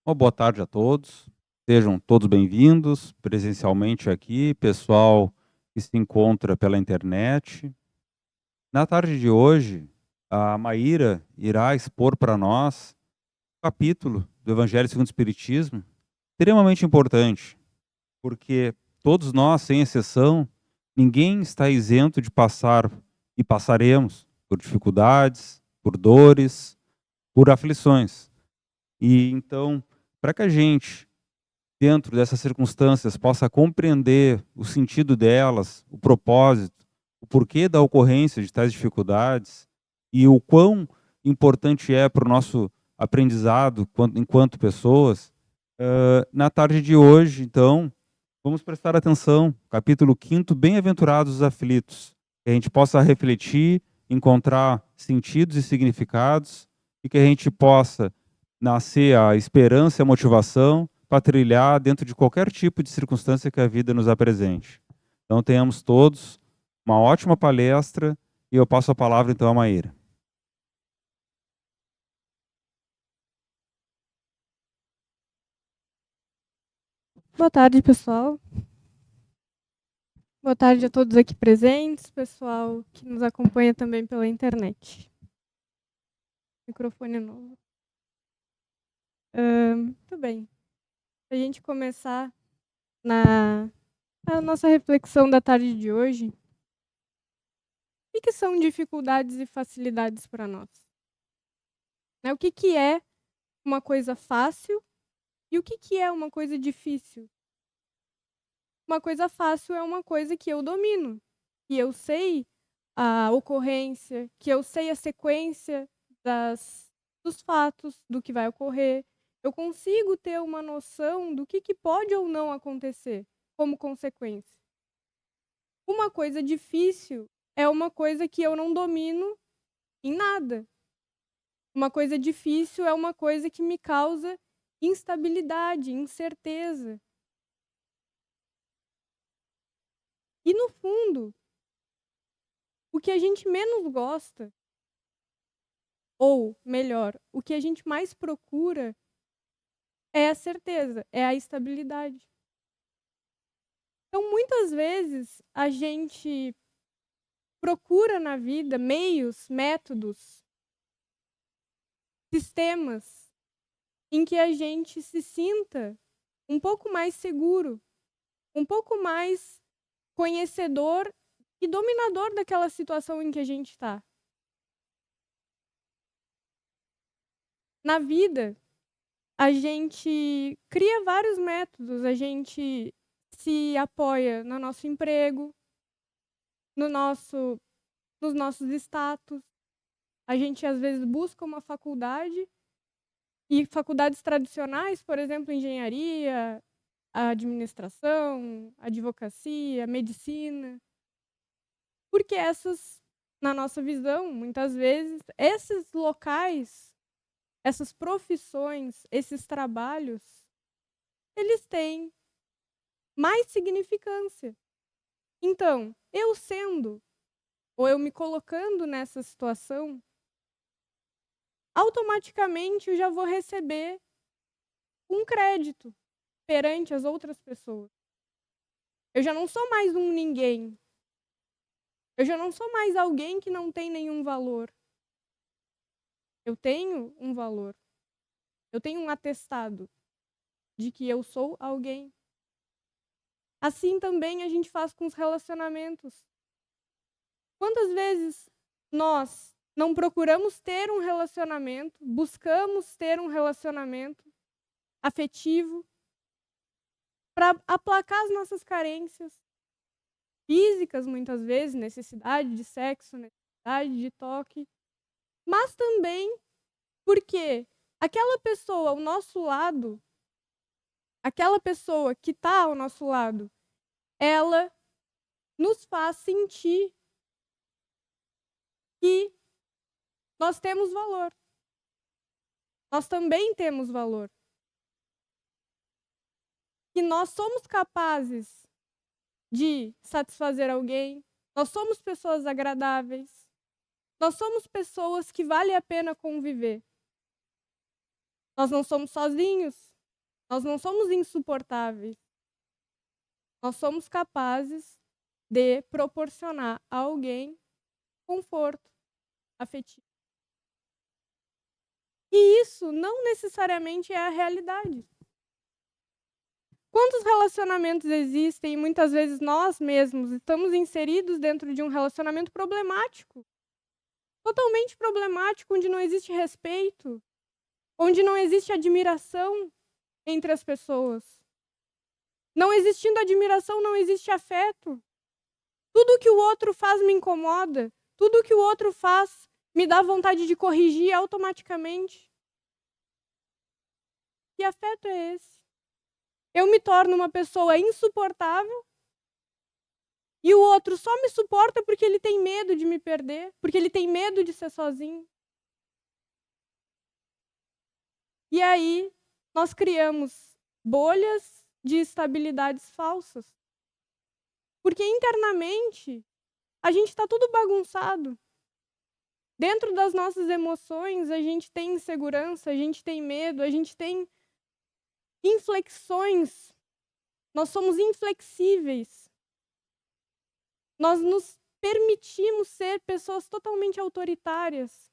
Uma boa tarde a todos. Sejam todos bem-vindos presencialmente aqui, pessoal que se encontra pela internet. Na tarde de hoje, a Maíra irá expor para nós um capítulo do Evangelho segundo o Espiritismo, extremamente importante, porque todos nós, sem exceção, ninguém está isento de passar e passaremos por dificuldades, por dores, por aflições. E então, para que a gente dentro dessas circunstâncias, possa compreender o sentido delas, o propósito, o porquê da ocorrência de tais dificuldades e o quão importante é para o nosso aprendizado enquanto pessoas, na tarde de hoje, então, vamos prestar atenção, capítulo 5º, Bem-aventurados os aflitos, que a gente possa refletir, encontrar sentidos e significados e que a gente possa nascer a esperança e a motivação para trilhar dentro de qualquer tipo de circunstância que a vida nos apresente. Então, tenhamos todos uma ótima palestra e eu passo a palavra então a Maíra. Boa tarde, pessoal. Boa tarde a todos aqui presentes, pessoal que nos acompanha também pela internet. Microfone novo. Muito bem. Para a gente começar a nossa reflexão da tarde de hoje, o que são dificuldades e facilidades para nós? O que é uma coisa fácil e o que é uma coisa difícil? Uma coisa fácil é uma coisa que eu domino, que eu sei a ocorrência, que eu sei a sequência dos fatos, do que vai ocorrer. Eu consigo ter uma noção do que pode ou não acontecer como consequência. Uma coisa difícil é uma coisa que eu não domino em nada. Uma coisa difícil é uma coisa que me causa instabilidade, incerteza. E no fundo, o que a gente menos gosta, ou melhor, o que a gente mais procura é a certeza, é a estabilidade. Então, muitas vezes, a gente procura na vida meios, métodos, sistemas em que a gente se sinta um pouco mais seguro, um pouco mais conhecedor e dominador daquela situação em que a gente está. Na vida, a gente cria vários métodos, a gente se apoia no nosso emprego, nos nossos status. A gente, às vezes, busca uma faculdade e faculdades tradicionais, por exemplo, engenharia, administração, advocacia, medicina. Porque na nossa visão, muitas vezes, esses locais, essas profissões, esses trabalhos, eles têm mais significância. Então, eu sendo, ou eu me colocando nessa situação, automaticamente eu já vou receber um crédito perante as outras pessoas. Eu já não sou mais um ninguém. Eu já não sou mais alguém que não tem nenhum valor. Eu tenho um valor. Eu tenho um atestado de que eu sou alguém. Assim também a gente faz com os relacionamentos. Quantas vezes nós não procuramos ter um relacionamento, buscamos ter um relacionamento afetivo para aplacar as nossas carências físicas, muitas vezes, necessidade de sexo, necessidade de toque, mas também porque aquela pessoa ao nosso lado, aquela pessoa que está ao nosso lado, ela nos faz sentir que nós temos valor. Nós também temos valor. Que nós somos capazes de satisfazer alguém, nós somos pessoas agradáveis, nós somos pessoas que vale a pena conviver. Nós não somos sozinhos, Nós não somos insuportáveis. Nós somos capazes de proporcionar a alguém conforto afetivo. E isso não necessariamente é a realidade. Quantos relacionamentos existem e muitas vezes nós mesmos estamos inseridos dentro de um relacionamento problemático, totalmente problemático, onde não existe respeito, onde não existe admiração entre as pessoas. Não existindo admiração, não existe afeto. Tudo que o outro faz me incomoda, tudo que o outro faz me dá vontade de corrigir automaticamente. Que afeto é esse? Eu me torno uma pessoa insuportável e o outro só me suporta porque ele tem medo de me perder, porque ele tem medo de ser sozinho. E aí nós criamos bolhas de estabilidades falsas. Porque internamente a gente está tudo bagunçado. Dentro das nossas emoções, a gente tem insegurança, a gente tem medo, a gente tem inflexões. Nós somos inflexíveis. Nós nos permitimos ser pessoas totalmente autoritárias.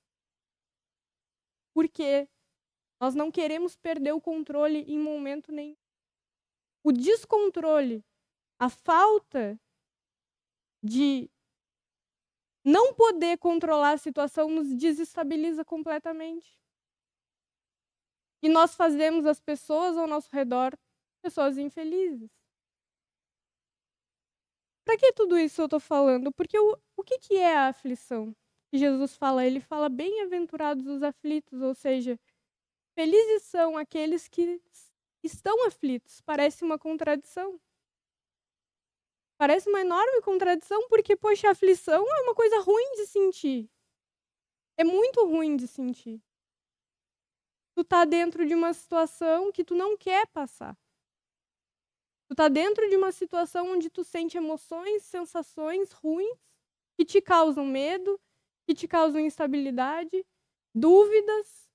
Porque nós não queremos perder o controle em momento nenhum. O descontrole, a falta de não poder controlar a situação nos desestabiliza completamente. E nós fazemos as pessoas ao nosso redor pessoas infelizes. Para que tudo isso eu estou falando? Porque o que é a aflição? Jesus fala, ele fala bem-aventurados os aflitos, ou seja, felizes são aqueles que estão aflitos. Parece uma contradição. Parece uma enorme contradição, porque, poxa, a aflição é uma coisa ruim de sentir. É muito ruim de sentir. Tu tá dentro de uma situação que tu não quer passar. Tu tá dentro de uma situação onde tu sente emoções, sensações ruins, que te causam medo, que te causam instabilidade, dúvidas.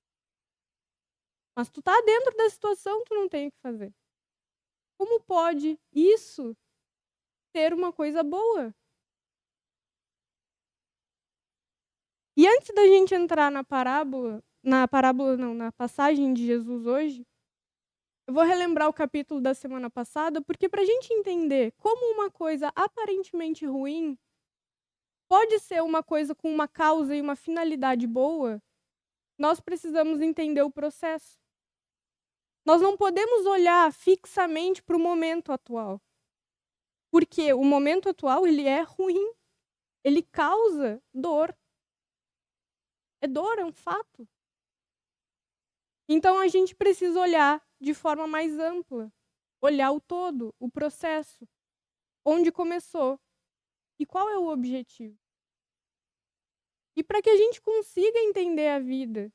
Mas tu tá dentro da situação, tu não tem o que fazer. Como pode isso ser uma coisa boa? E antes da gente entrar na passagem de Jesus hoje, eu vou relembrar o capítulo da semana passada, porque para a gente entender como uma coisa aparentemente ruim pode ser uma coisa com uma causa e uma finalidade boa, nós precisamos entender o processo. Nós não podemos olhar fixamente para o momento atual, porque o momento atual ele é ruim, ele causa dor. É dor, é um fato. Então a gente precisa olhar de forma mais ampla, olhar o todo, o processo, onde começou e qual é o objetivo. E para que a gente consiga entender a vida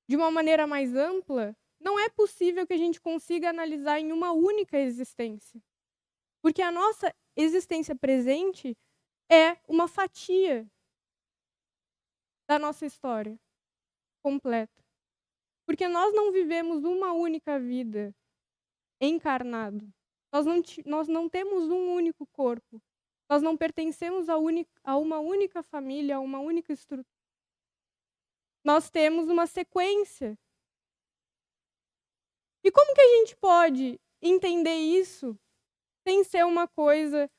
de uma maneira mais ampla, não é possível que a gente consiga analisar em uma única existência. Porque a nossa existência presente é uma fatia da nossa história completa. Porque nós não vivemos uma única vida encarnado. Nós não temos um único corpo. Nós não pertencemos a uma única família, a uma única estrutura. Nós temos uma sequência. E como que a gente pode entender isso sem ser uma coisa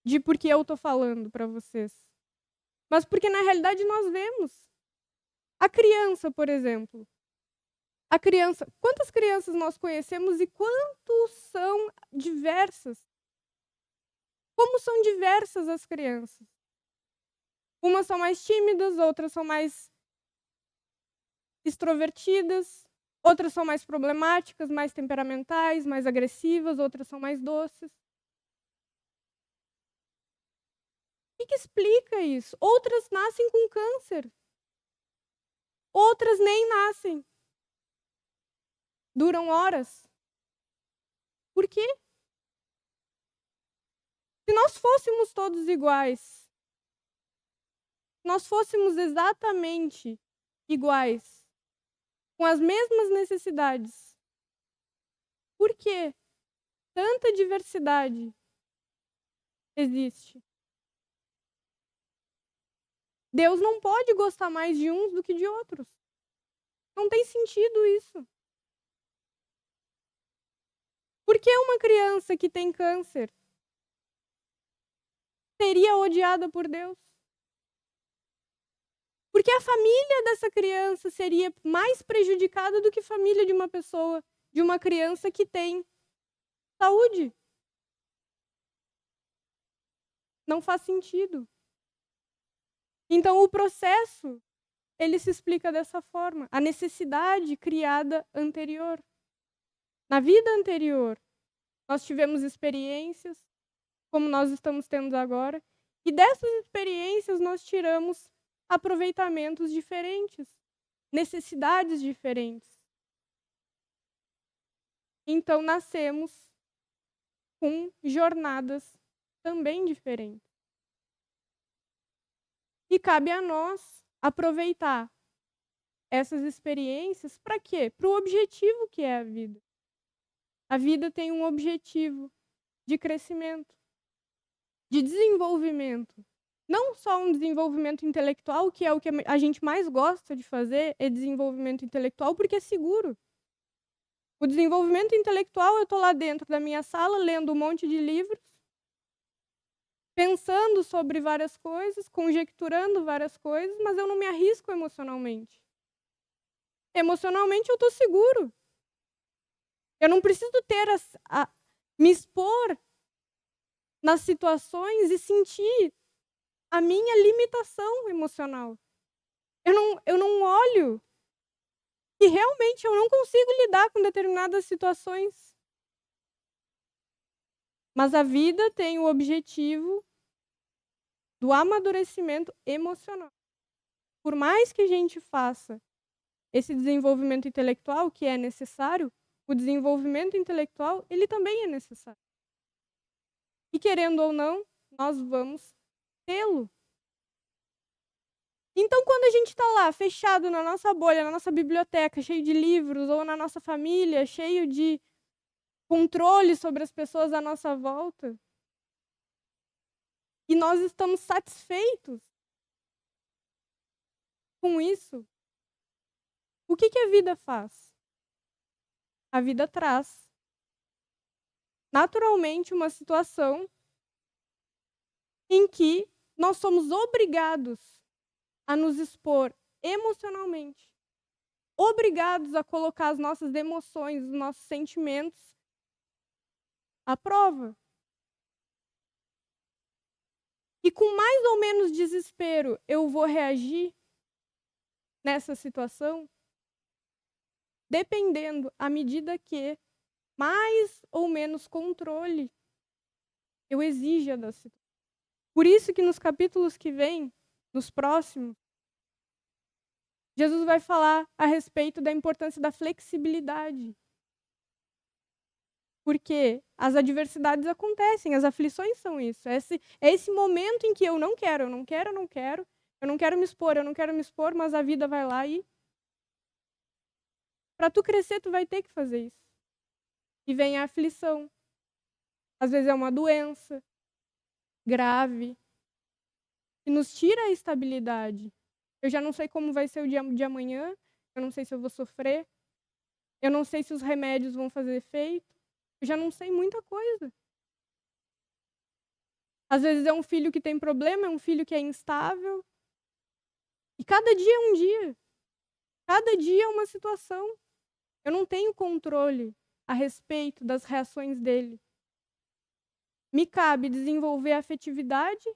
de porque eu estou falando para vocês? Mas porque na realidade nós vemos. A criança, por exemplo. A criança, quantas crianças nós conhecemos e quantos são diversas? Como são diversas as crianças? Umas são mais tímidas, outras são mais extrovertidas, outras são mais problemáticas, mais temperamentais, mais agressivas, outras são mais doces. O que explica isso? Outras nascem com câncer. Outras nem nascem. Duram horas. Por quê? Se nós fôssemos todos iguais, nós fôssemos exatamente iguais, com as mesmas necessidades, Por que tanta diversidade existe? Deus não pode gostar mais de uns do que de outros. Não tem sentido isso. Por que uma criança que tem câncer seria odiada por Deus? Porque a família dessa criança seria mais prejudicada do que a família de uma pessoa, de uma criança que tem saúde. Não faz sentido. Então o processo, ele se explica dessa forma. A necessidade criada anterior. Na vida anterior, nós tivemos experiências, como nós estamos tendo agora, e dessas experiências nós tiramos aproveitamentos diferentes, necessidades diferentes. Então nascemos com jornadas também diferentes. E cabe a nós aproveitar essas experiências para quê? Para o objetivo que é a vida. A vida tem um objetivo de crescimento, de desenvolvimento. Não só um desenvolvimento intelectual, que é o que a gente mais gosta de fazer, é desenvolvimento intelectual, porque é seguro. O desenvolvimento intelectual, eu estou lá dentro da minha sala, lendo um monte de livros, pensando sobre várias coisas, conjecturando várias coisas, mas eu não me arrisco emocionalmente. Emocionalmente eu estou seguro. Eu não preciso me expor nas situações e sentir a minha limitação emocional. Eu não olho e realmente eu não consigo lidar com determinadas situações. Mas a vida tem o objetivo do amadurecimento emocional. Por mais que a gente faça esse desenvolvimento intelectual que é necessário, o desenvolvimento intelectual, ele também é necessário. E querendo ou não, nós vamos tê-lo. Então, quando a gente está lá, fechado na nossa bolha, na nossa biblioteca, cheio de livros, ou na nossa família, cheio de controle sobre as pessoas à nossa volta, e nós estamos satisfeitos com isso, o que a vida faz? A vida traz, naturalmente, uma situação em que nós somos obrigados a nos expor emocionalmente, obrigados a colocar as nossas emoções, os nossos sentimentos à prova. E com mais ou menos desespero eu vou reagir nessa situação, dependendo à medida que mais ou menos controle eu exija da situação. Por isso que nos capítulos que vêm, nos próximos, Jesus vai falar a respeito da importância da flexibilidade. Porque as adversidades acontecem, as aflições são isso. É esse momento em que eu não quero me expor, mas a vida vai lá e... Para tu crescer, tu vai ter que fazer isso. E vem a aflição. Às vezes é uma doença grave, que nos tira a estabilidade. Eu já não sei como vai ser o dia de amanhã, eu não sei se eu vou sofrer, eu não sei se os remédios vão fazer efeito, eu já não sei muita coisa. Às vezes é um filho que tem problema, é um filho que é instável. E cada dia é um dia. Cada dia é uma situação. Eu não tenho controle a respeito das reações dele. Me cabe desenvolver a afetividade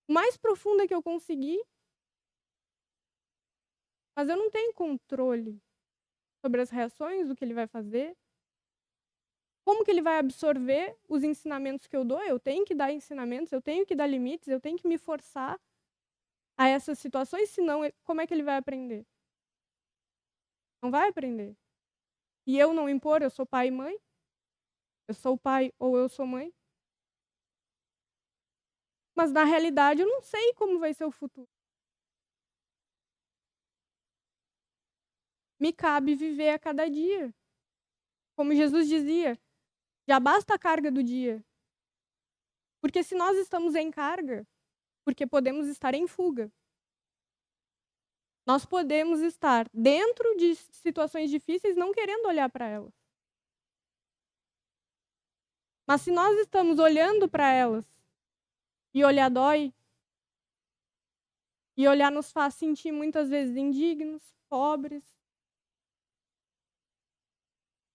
o mais profunda que eu conseguir, mas eu não tenho controle sobre as reações, o que ele vai fazer, como que ele vai absorver os ensinamentos que eu dou. Eu tenho que dar ensinamentos, eu tenho que dar limites, eu tenho que me forçar a essas situações, senão como é que ele vai aprender? Não vai aprender. E eu não impor, eu sou pai e mãe, eu sou pai ou eu sou mãe. Mas na realidade eu não sei como vai ser o futuro. Me cabe viver a cada dia. Como Jesus dizia, já basta a carga do dia. Porque se nós estamos em carga, porque podemos estar em fuga. Nós podemos estar dentro de situações difíceis não querendo olhar para elas. Mas se nós estamos olhando para elas e olhar dói, e olhar nos faz sentir muitas vezes indignos, pobres,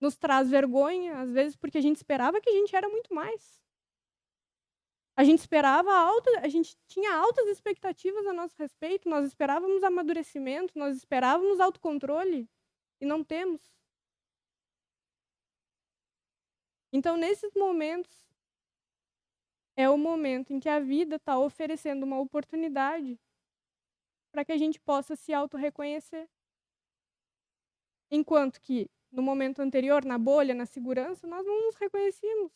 nos traz vergonha, às vezes porque a gente esperava que a gente era muito mais. A gente a gente tinha altas expectativas a nosso respeito, nós esperávamos amadurecimento, nós esperávamos autocontrole e não temos. Então, nesses momentos, é o momento em que a vida está oferecendo uma oportunidade para que a gente possa se auto-reconhecer. Enquanto que, no momento anterior, na bolha, na segurança, nós não nos reconhecíamos.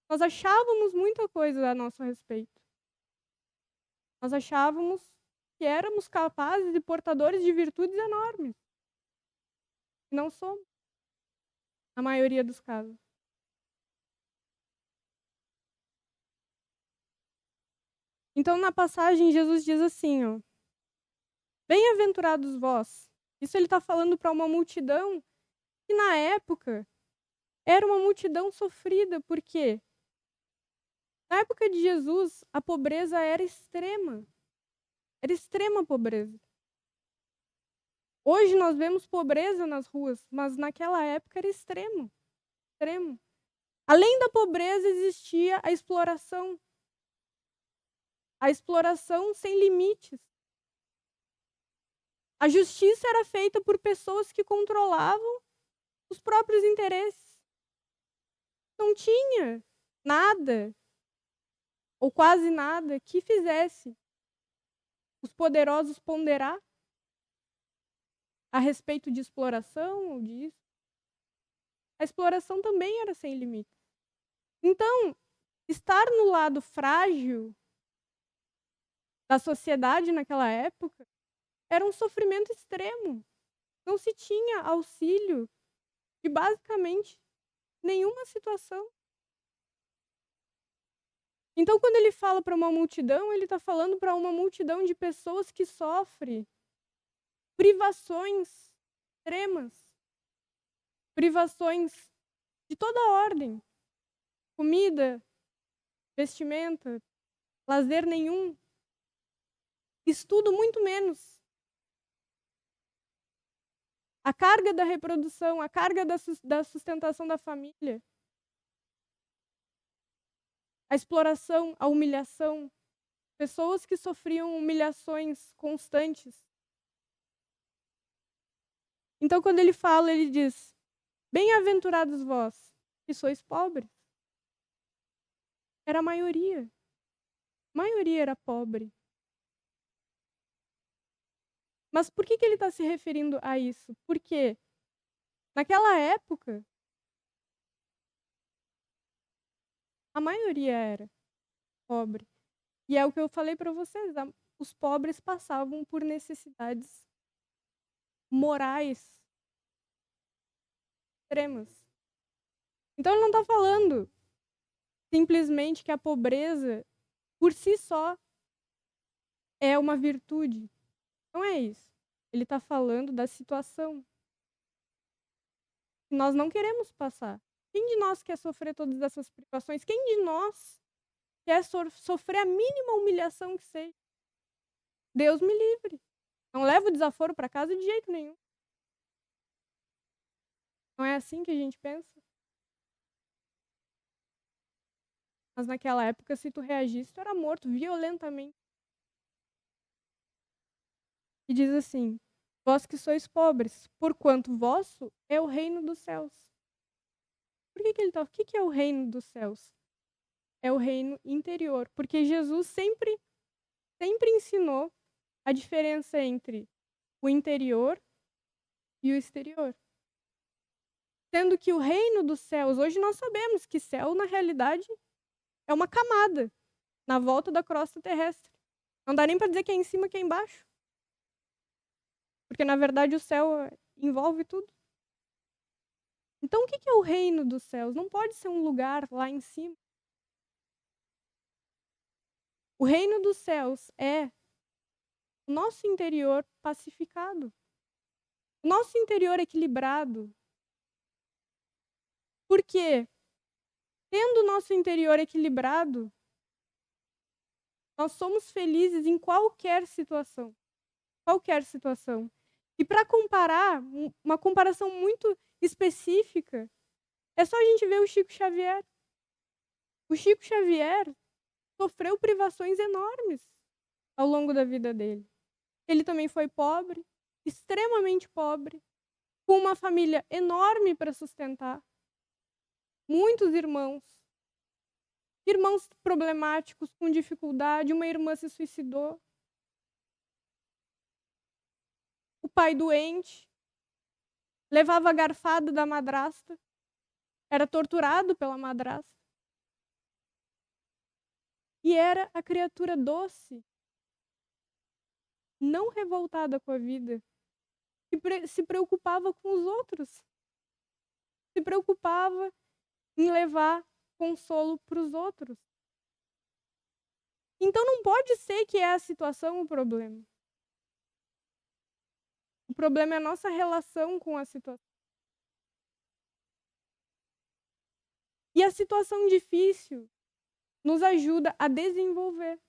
Nós achávamos muita coisa a nosso respeito. Nós achávamos que éramos capazes e portadores de virtudes enormes. E não somos, na maioria dos casos. Então, na passagem, Jesus diz assim, ó, bem-aventurados vós. Isso ele está falando para uma multidão que, na época, era uma multidão sofrida. Por quê? Na época de Jesus, a pobreza era extrema. Era extrema pobreza. Hoje nós vemos pobreza nas ruas, mas naquela época era extremo. Extremo. Além da pobreza, existia a exploração. A exploração sem limites. A justiça era feita por pessoas que controlavam os próprios interesses. Não tinha nada, ou quase nada, que fizesse os poderosos ponderar a respeito de exploração ou disso. A exploração também era sem limites. Então, estar no lado frágil da sociedade naquela época era um sofrimento extremo. Não se tinha auxílio de basicamente nenhuma situação. Então, quando ele fala para uma multidão, ele está falando para uma multidão de pessoas que sofrem privações extremas, privações de toda ordem, comida, vestimenta, lazer nenhum, estudo muito menos. A carga da reprodução, a carga da sustentação da família, a exploração, a humilhação, pessoas que sofriam humilhações constantes. Então, quando ele fala, ele diz: bem-aventurados vós, que sois pobres. Era a maioria. A maioria era pobre. Mas por que ele está se referindo a isso? Porque naquela época, a maioria era pobre. E é o que eu falei para vocês, os pobres passavam por necessidades morais extremas. Então ele não está falando simplesmente que a pobreza, por si só, é uma virtude. Não é isso. Ele está falando da situação que nós não queremos passar. Quem de nós quer sofrer todas essas privações? Quem de nós quer sofrer a mínima humilhação que seja? Deus me livre. Não leva o desaforo para casa de jeito nenhum. Não é assim que a gente pensa? Mas naquela época, se tu reagisse, tu era morto violentamente. E diz assim: vós que sois pobres, porquanto vosso é o reino dos céus. Por que ele tá? O que é o reino dos céus? É o reino interior. Porque Jesus sempre ensinou a diferença entre o interior e o exterior. Sendo que o reino dos céus, hoje nós sabemos que céu, na realidade, é uma camada na volta da crosta terrestre. Não dá nem para dizer que é em cima e que é embaixo. Porque, na verdade, o céu envolve tudo. Então o que é o reino dos céus? Não pode ser um lugar lá em cima. O reino dos céus é o nosso interior pacificado, o nosso interior equilibrado. Porque, tendo o nosso interior equilibrado, nós somos felizes em qualquer situação. Qualquer situação. E para comparar, uma comparação muito específica, é só a gente ver o Chico Xavier. O Chico Xavier sofreu privações enormes ao longo da vida dele. Ele também foi pobre, extremamente pobre, com uma família enorme para sustentar, muitos irmãos, irmãos problemáticos, com dificuldade, uma irmã se suicidou, o pai doente, levava a garfada da madrasta, era torturado pela madrasta. E era a criatura doce, não revoltada com a vida, que se preocupava com os outros, se preocupava em levar consolo para os outros. Então não pode ser que é a situação o problema. O problema é a nossa relação com a situação. E a situação difícil nos ajuda a desenvolver.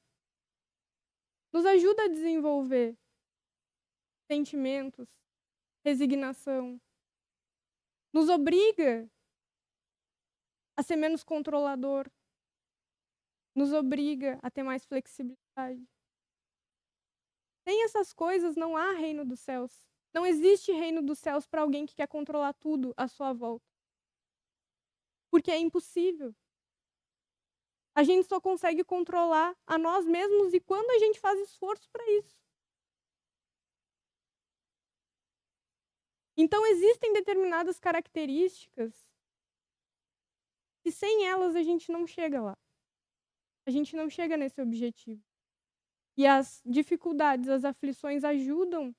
Nos ajuda a desenvolver sentimentos, resignação. Nos obriga a ser menos controlador. Nos obriga a ter mais flexibilidade. Sem essas coisas não há reino dos céus. Não existe reino dos céus para alguém que quer controlar tudo à sua volta. Porque é impossível. A gente só consegue controlar a nós mesmos e quando a gente faz esforço para isso. Então existem determinadas características que sem elas a gente não chega lá. A gente não chega nesse objetivo. E as dificuldades, as aflições ajudam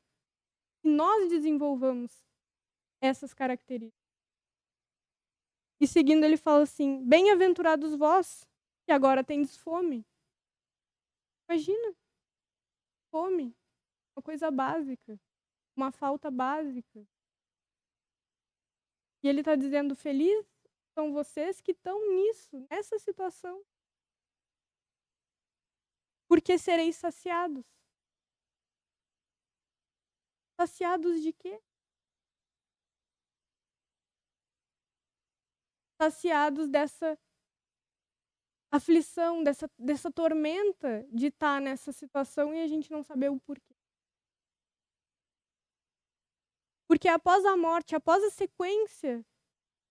que nós desenvolvamos essas características. E seguindo ele fala assim: bem-aventurados vós, que agora tendes fome. Imagina, fome, uma coisa básica, uma falta básica. E ele está dizendo: felizes são vocês que estão nisso, nessa situação. Porque sereis saciados. Saciados de quê? Saciados dessa aflição, dessa tormenta de estar nessa situação e a gente não saber o porquê. Porque após a morte, após a sequência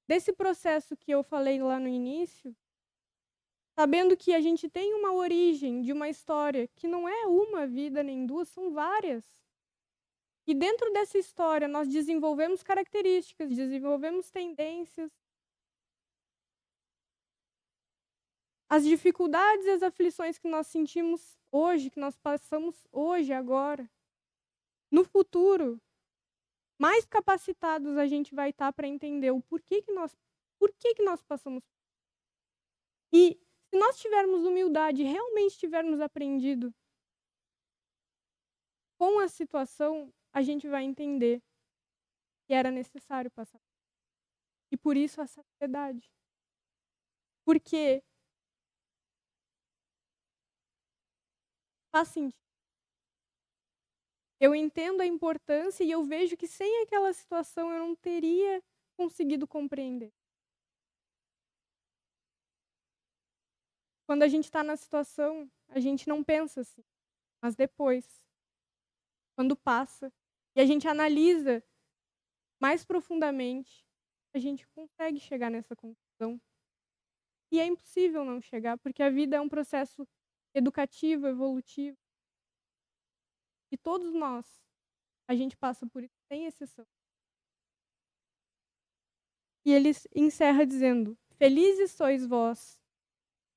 desse processo que eu falei lá no início, sabendo que a gente tem uma origem de uma história que não é uma vida nem duas, são várias. E dentro dessa história nós desenvolvemos características, desenvolvemos tendências. As dificuldades e as aflições que nós sentimos hoje, que nós passamos hoje, agora, no futuro, mais capacitados a gente vai estar para entender o por que que nós passamos. E se nós tivermos humildade e realmente tivermos aprendido com a situação, a gente vai entender que era necessário passar. E por isso a saciedade. Porque faz sentido. Eu entendo a importância e eu vejo que sem aquela situação eu não teria conseguido compreender. Quando a gente está na situação, a gente não pensa assim. Mas depois, quando passa, e a gente analisa mais profundamente, a gente consegue chegar nessa conclusão. E é impossível não chegar, porque a vida é um processo educativo, evolutivo. E todos nós, a gente passa por isso, sem exceção. E ele encerra dizendo: felizes sois vós,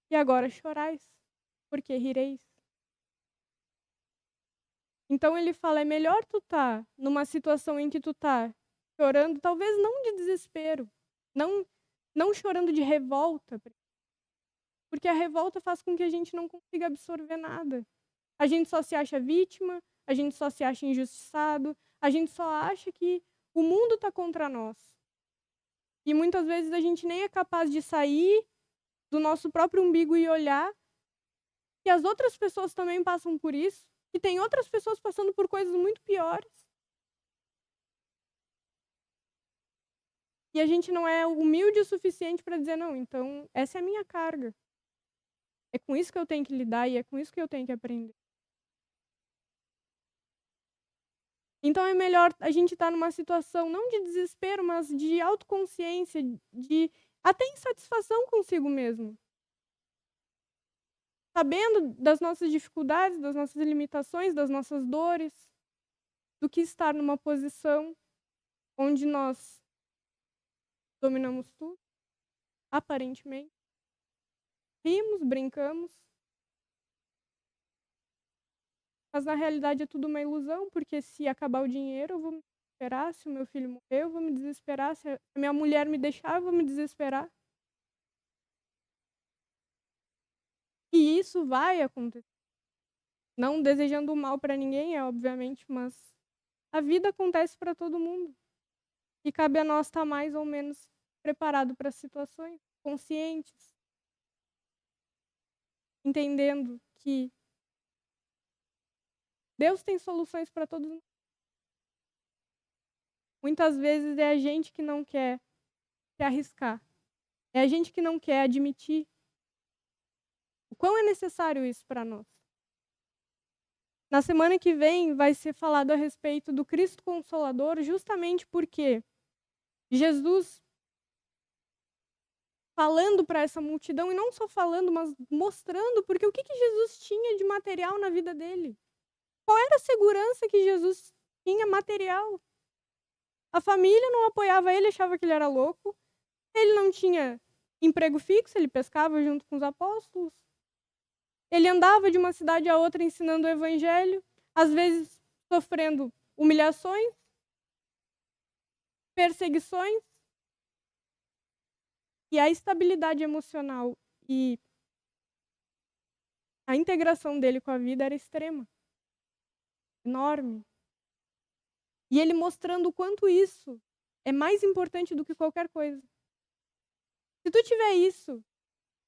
e agora chorais, porque rireis. Então ele fala: é melhor tu tá numa situação em que tu tá chorando, talvez não de desespero, Não, não chorando de revolta, porque a revolta faz com que a gente não consiga absorver nada. A gente só se acha vítima, a gente só se acha injustiçado, a gente só acha que o mundo está contra nós. E muitas vezes a gente nem é capaz de sair do nosso próprio umbigo e olhar que as outras pessoas também passam por isso, que tem outras pessoas passando por coisas muito piores. E a gente não é humilde o suficiente para dizer, não, então essa é a minha carga. É com isso que eu tenho que lidar e é com isso que eu tenho que aprender. Então é melhor a gente estar numa situação não de desespero, mas de autoconsciência, de até insatisfação consigo mesmo. Sabendo das nossas dificuldades, das nossas limitações, das nossas dores, do que estar numa posição onde nós dominamos tudo, aparentemente. Rimos, brincamos, mas na realidade é tudo uma ilusão, porque se acabar o dinheiro, eu vou me desesperar, se o meu filho morrer, eu vou me desesperar, se a minha mulher me deixar, eu vou me desesperar. E isso vai acontecer. Não desejando o mal para ninguém, obviamente, mas a vida acontece para todo mundo. E cabe a nós estar mais ou menos preparado para as situações, conscientes, entendendo que Deus tem soluções para todos nós. Muitas vezes é a gente que não quer se arriscar. É a gente que não quer admitir o quão é necessário isso para nós. Na semana que vem vai ser falado a respeito do Cristo Consolador, justamente porque Jesus falando para essa multidão, e não só falando, mas mostrando, porque o que Jesus tinha de material na vida dele? Qual era a segurança que Jesus tinha material? A família não apoiava ele, achava que ele era louco. Ele não tinha emprego fixo, ele pescava junto com os apóstolos. Ele andava de uma cidade a outra ensinando o evangelho, às vezes sofrendo humilhações, perseguições. E a estabilidade emocional e a integração dele com a vida era extrema, enorme. E ele mostrando o quanto isso é mais importante do que qualquer coisa. Se tu tiver isso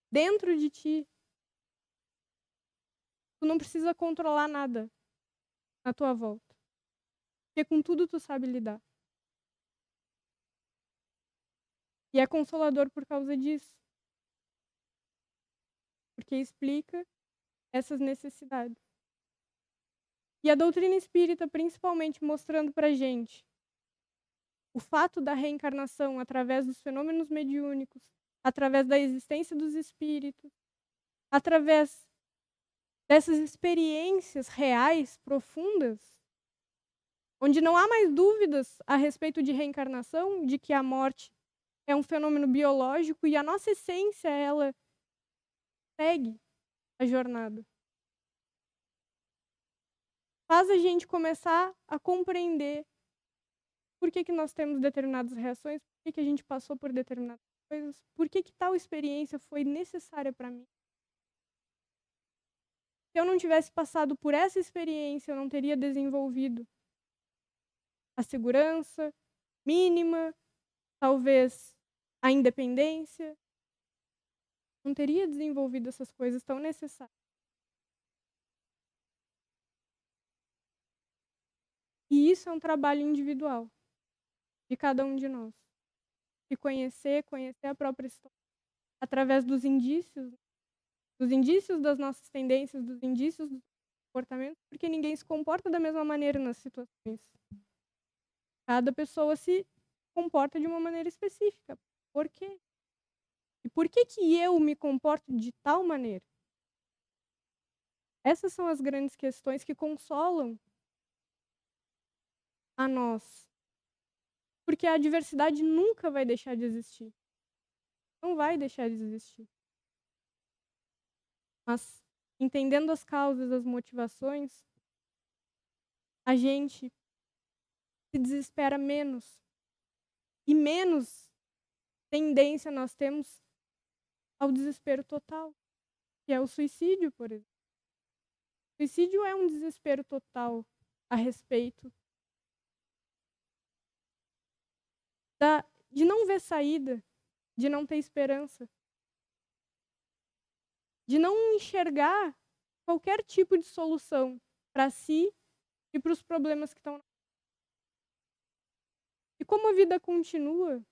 dentro de ti, tu não precisa controlar nada à tua volta. Porque com tudo tu sabe lidar. E é consolador por causa disso. Porque explica essas necessidades. E a doutrina espírita, principalmente, mostrando pra gente o fato da reencarnação através dos fenômenos mediúnicos, através da existência dos espíritos, através dessas experiências reais, profundas, onde não há mais dúvidas a respeito de reencarnação, de que a morte é um fenômeno biológico e a nossa essência, ela segue a jornada. Faz a gente começar a compreender por que nós temos determinadas reações, por que a gente passou por determinadas coisas, por que tal experiência foi necessária para mim. Se eu não tivesse passado por essa experiência, eu não teria desenvolvido a segurança mínima, talvez a independência, não teria desenvolvido essas coisas tão necessárias. E isso é um trabalho individual de cada um de nós. De conhecer a própria história através dos indícios das nossas tendências, dos indícios do comportamento, porque ninguém se comporta da mesma maneira nas situações. Cada pessoa se comporta de uma maneira específica. Por quê? E por que eu me comporto de tal maneira? Essas são as grandes questões que consolam a nós. Porque a diversidade nunca vai deixar de existir. Não vai deixar de existir. Mas, entendendo as causas, as motivações, a gente se desespera menos. E menos tendência nós temos ao desespero total, que é o suicídio, por exemplo. O suicídio é um desespero total a respeito de não ver saída, de não ter esperança, de não enxergar qualquer tipo de solução para si e para os problemas que estão. E como a vida continua,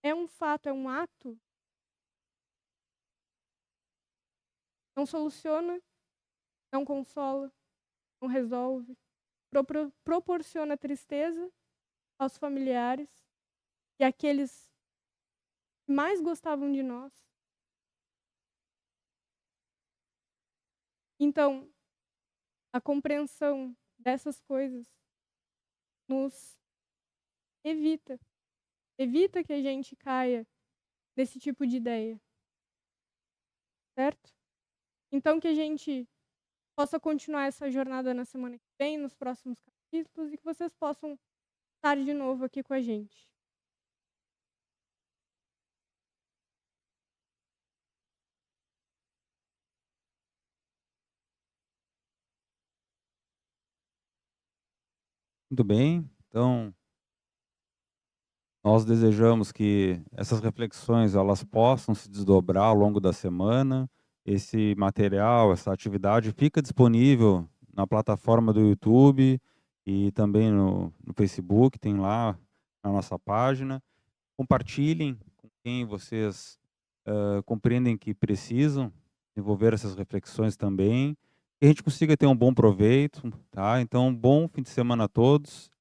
é um fato, é um ato, não soluciona, não consola, não resolve, proporciona tristeza aos familiares e àqueles que mais gostavam de nós. Então, a compreensão dessas coisas nos evita que a gente caia nesse tipo de ideia, certo? Então, que a gente possa continuar essa jornada na semana que vem, nos próximos capítulos, e que vocês possam estar de novo aqui com a gente. Muito bem, então nós desejamos que essas reflexões elas possam se desdobrar ao longo da semana. Esse material, essa atividade fica disponível na plataforma do YouTube e também no Facebook, tem lá na nossa página. Compartilhem com quem vocês compreendem que precisam desenvolver essas reflexões também, que a gente consiga ter um bom proveito, tá? Então, bom fim de semana a todos